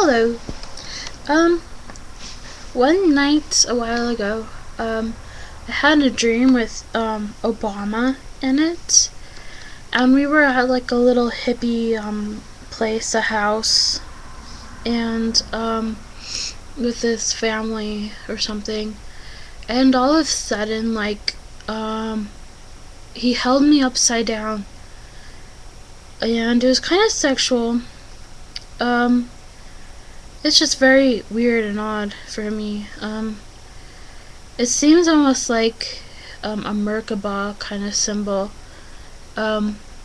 Hello. Um, one night a while ago, I had a dream with, Obama in it. And we were at like a little hippie, place, a house. And, with this family or something. And all of a sudden, like, he held me upside down. And it was kind of sexual. Um, it's just very weird and odd for me. It seems almost like a Merkaba kind of symbol.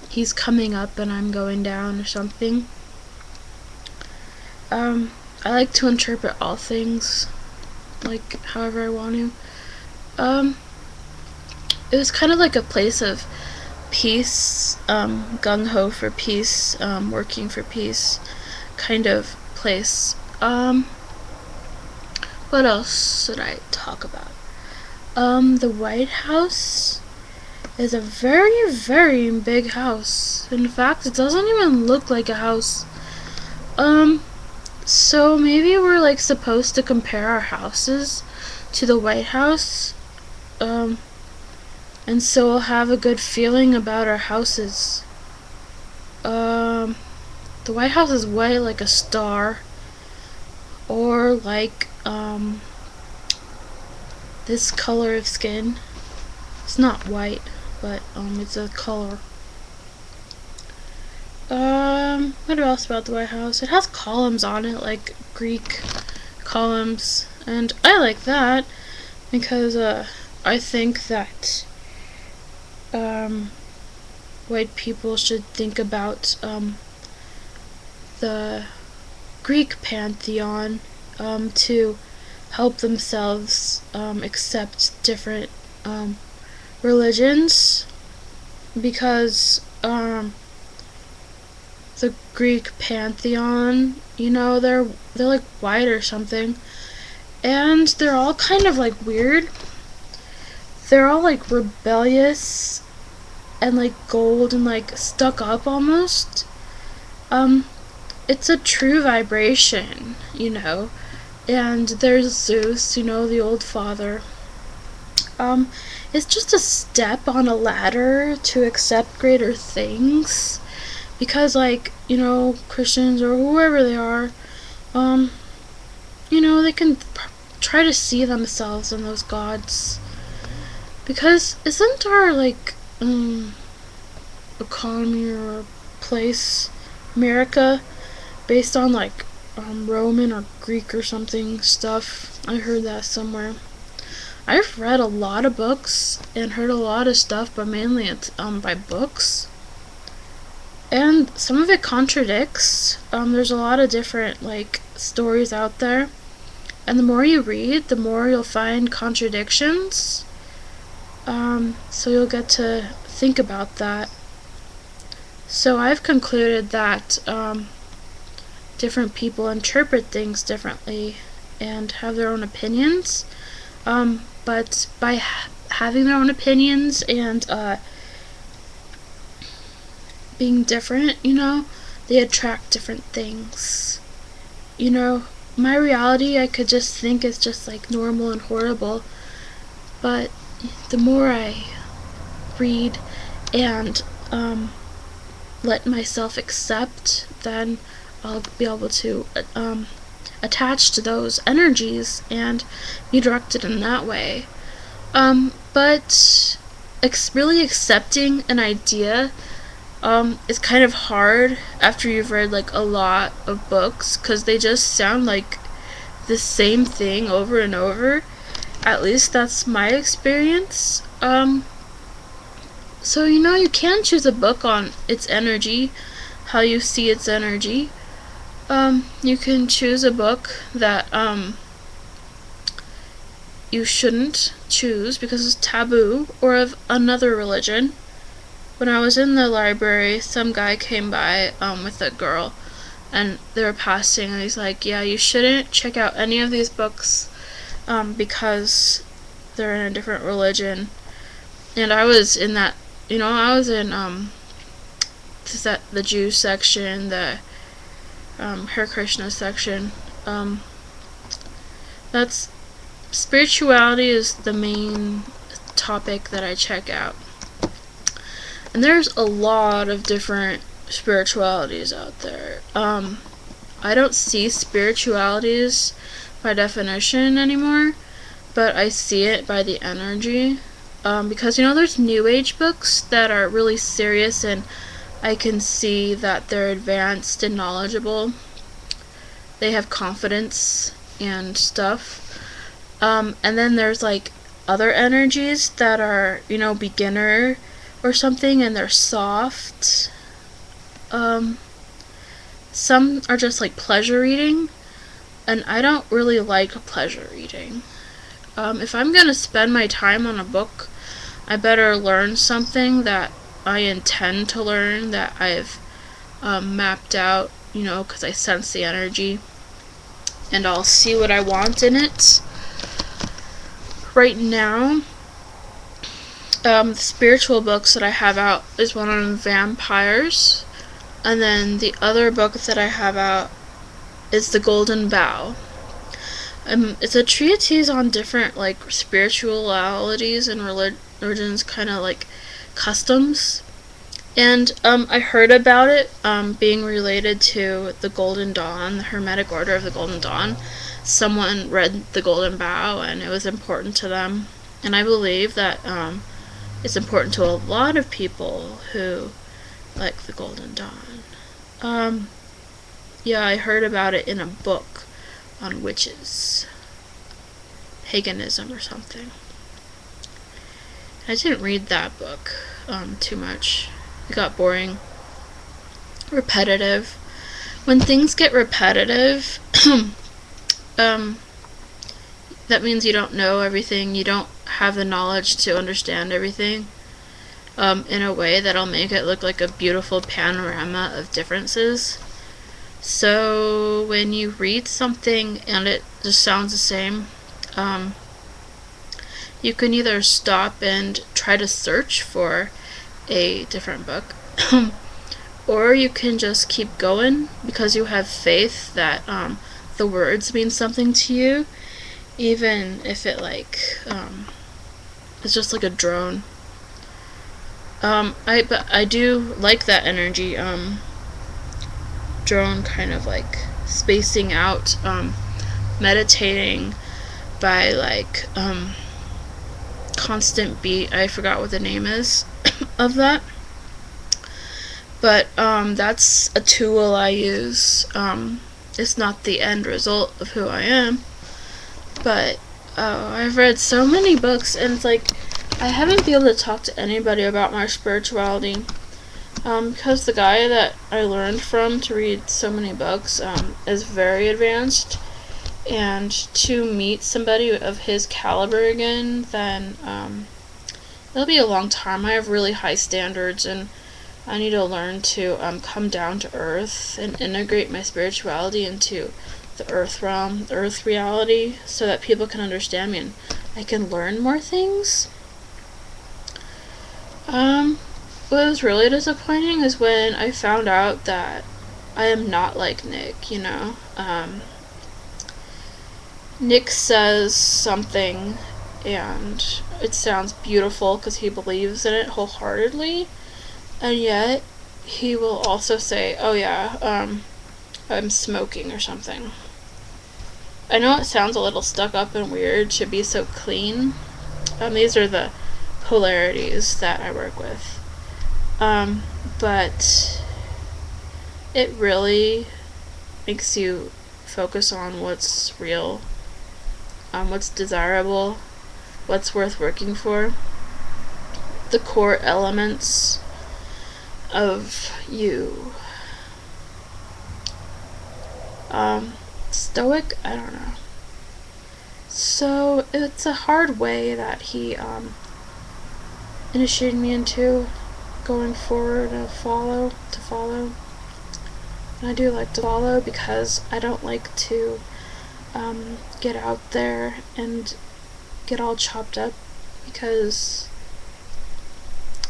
He's coming up and I'm going down or something. I like to interpret all things, like, however I want to. It was kind of like a place of peace, gung-ho for peace, working for peace kind of place. What else should I talk about? The White House is a very, very big house. In fact, it doesn't even look like a house. So maybe we're like supposed to compare our houses to the White House. And so we'll have a good feeling about our houses. The White House is white like a star. Or like, this color of skin. It's not white, but it's a color. What else about the White House? It has columns on it, like Greek columns, and I like that because I think that white people should think about the Greek pantheon to help themselves accept different religions, because the Greek pantheon, they're like white or something, and they're all kind of like weird. They're all like rebellious and like gold and like stuck up almost. It's a true vibration, and there's Zeus, the old father. It's just a step on a ladder to accept greater things, because like, Christians or whoever they are, they can try to see themselves in those gods, because isn't our like economy or place, America, based on like Roman or Greek or something stuff? I heard that somewhere. I've read a lot of books and heard a lot of stuff, but mainly it's by books. And some of it contradicts. There's a lot of different like stories out there. And the more you read, the more you'll find contradictions. So you'll get to think about that. So I've concluded that different people interpret things differently and have their own opinions. But by having their own opinions and being different, they attract different things. My reality, I could just think is just like normal and horrible, but the more I read and let myself accept, then I'll be able to attach to those energies and be directed in that way. But really accepting an idea is kind of hard after you've read like a lot of books, because they just sound like the same thing over and over. At least that's my experience. So you can choose a book on its energy, how you see its energy. You can choose a book that you shouldn't choose because it's taboo, or of another religion. When I was in the library, some guy came by with a girl, and they were passing, and he's like, yeah, you shouldn't check out any of these books because they're in a different religion. And I was in that, I was in the Jew section, the Hare Krishna section. That's spirituality is the main topic that I check out. And there's a lot of different spiritualities out there. I don't see spiritualities by definition anymore, but I see it by the energy. Because, there's New Age books that are really serious, and I can see that they're advanced and knowledgeable. They have confidence and stuff. And then there's like other energies that are, beginner or something, and they're soft. Some are just like pleasure reading, and I don't really like pleasure reading. If I'm gonna spend my time on a book, I better learn something that I intend to learn, that I've mapped out, because I sense the energy, and I'll see what I want in it. Right now, the spiritual books that I have out is one on vampires, and then the other book that I have out is The Golden Bough. It's a treatise on different like spiritualities and religions, kind of like customs. And I heard about it being related to the Golden Dawn, the Hermetic Order of the Golden Dawn. Someone read The Golden Bough and it was important to them. And I believe that it's important to a lot of people who like the Golden Dawn. Yeah, I heard about it in a book on witches, paganism or something. I didn't read that book too much. It got boring, repetitive. When things get repetitive, that means you don't know everything. You don't have the knowledge to understand everything in a way that'll make it look like a beautiful panorama of differences. So when you read something and it just sounds the same, you can either stop and try to search for a different book, or you can just keep going because you have faith that the words mean something to you, even if it it's just like a drone. But I do like that energy, drone, kind of like spacing out, meditating by like constant beat. I forgot what the name is of that, but that's a tool I use. It's not the end result of who I am, but I've read so many books, and it's like I haven't been able to talk to anybody about my spirituality, because the guy that I learned from to read so many books is very advanced, and to meet somebody of his caliber again, then it'll be a long time. I have really high standards, and I need to learn to come down to earth and integrate my spirituality into the earth realm, the earth reality, so that people can understand me and I can learn more things. What was really disappointing is when I found out that I am not like Nick, Nick says something and it sounds beautiful because he believes in it wholeheartedly, and yet he will also say, oh yeah, I'm smoking or something. I know it sounds a little stuck up and weird to be so clean. These are the polarities that I work with. But it really makes you focus on what's real, what's desirable, what's worth working for, the core elements of you. Stoic? I don't know. So it's a hard way that he initiated me into going forward and follow. And I do like to follow because I don't like to get out there and get all chopped up because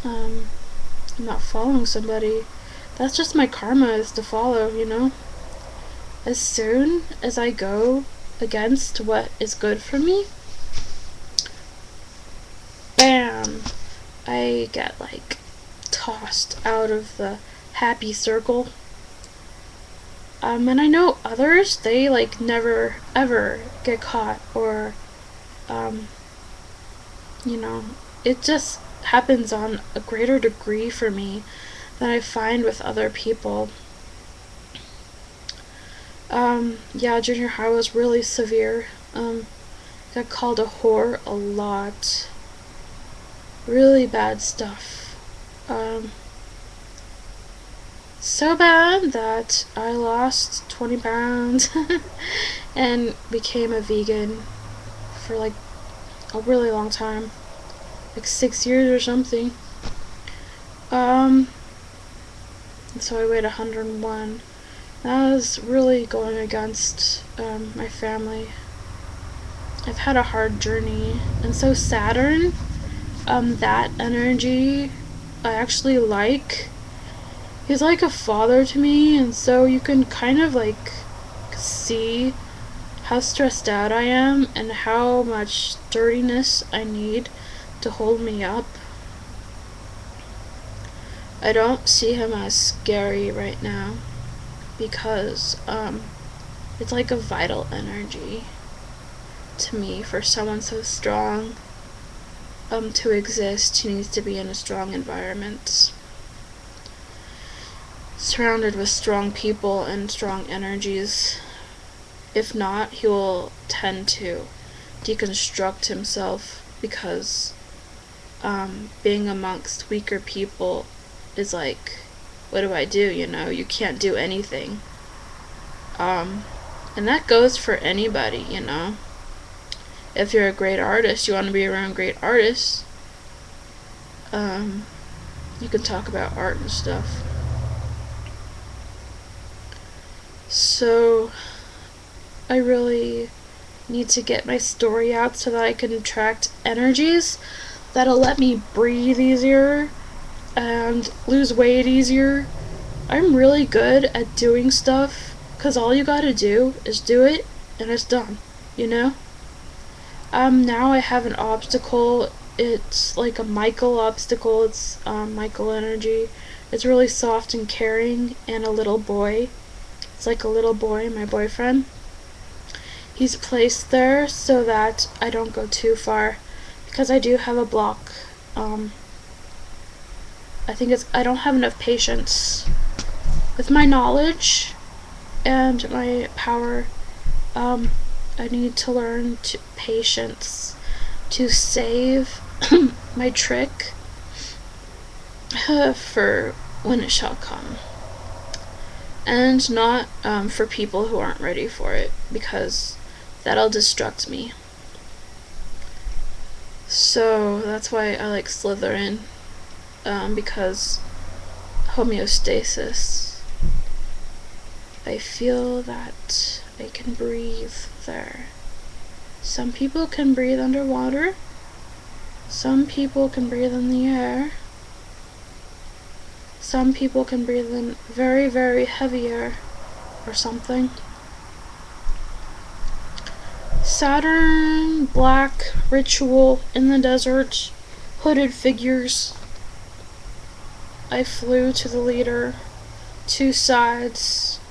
I'm not following somebody. That's just my karma, is to follow, as soon as I go against what is good for me, bam, I get like tossed out of the happy circle. And I know others, they like never ever get caught, or you know, it just happens on a greater degree for me than I find with other people. Yeah, junior high was really severe. Got called a whore a lot. Really bad stuff. So bad that I lost 20 pounds and became a vegan for like a really long time. Like 6 years or something. So I weighed 101. That was really going against my family. I've had a hard journey, and so Saturn, that energy, I actually like. He's like a father to me, and so you can kind of like see how stressed out I am and how much sturdiness I need to hold me up. I don't see him as scary right now because it's like a vital energy to me. For someone so strong to exist, he needs to be in a strong environment, surrounded with strong people and strong energies. If not, he will tend to deconstruct himself, because being amongst weaker people is like, what do I do? You know, you can't do anything. And that goes for anybody, you know. If you're a great artist, you want to be around great artists. You can talk about art and stuff. So I really need to get my story out so that I can attract energies that'll let me breathe easier and lose weight easier. I'm really good at doing stuff, because all you gotta do is do it and it's done, you know? Now I have an obstacle. It's like a Michael obstacle. It's Michael energy. It's really soft and caring, and a little boy. It's like a little boy, my boyfriend. He's placed there so that I don't go too far, because I do have a block. I think I don't have enough patience. With my knowledge and my power, I need to learn patience to save my trick for when it shall come. And not for people who aren't ready for it, because that'll destruct me. So that's why I like Slytherin, because homeostasis. I feel that I can breathe there. Some people can breathe underwater. Some people can breathe in the air. Some people can breathe in very, very heavy air or something. Saturn, black, ritual, in the desert, hooded figures. I flew to the leader, 2 sides.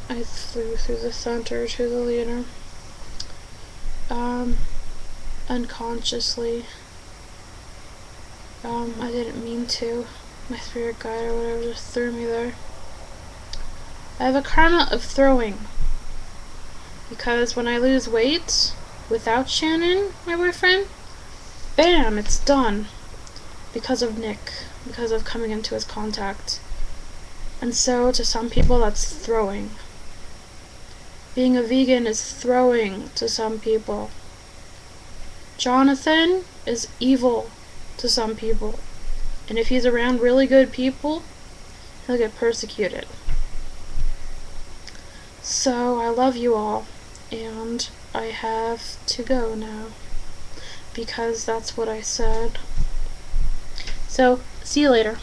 I flew through the center to the leader. Unconsciously. I didn't mean to. My spirit guide or whatever just threw me there. I have a karma of throwing, because when I lose weight without Shannon, my boyfriend, bam, it's done. Because of Nick, because of coming into his contact. And so to some people that's throwing. Being a vegan is throwing to some people. Jonathan is evil to some people. And if he's around really good people, he'll get persecuted. So I love you all, and I have to go now, because that's what I said. So, see you later.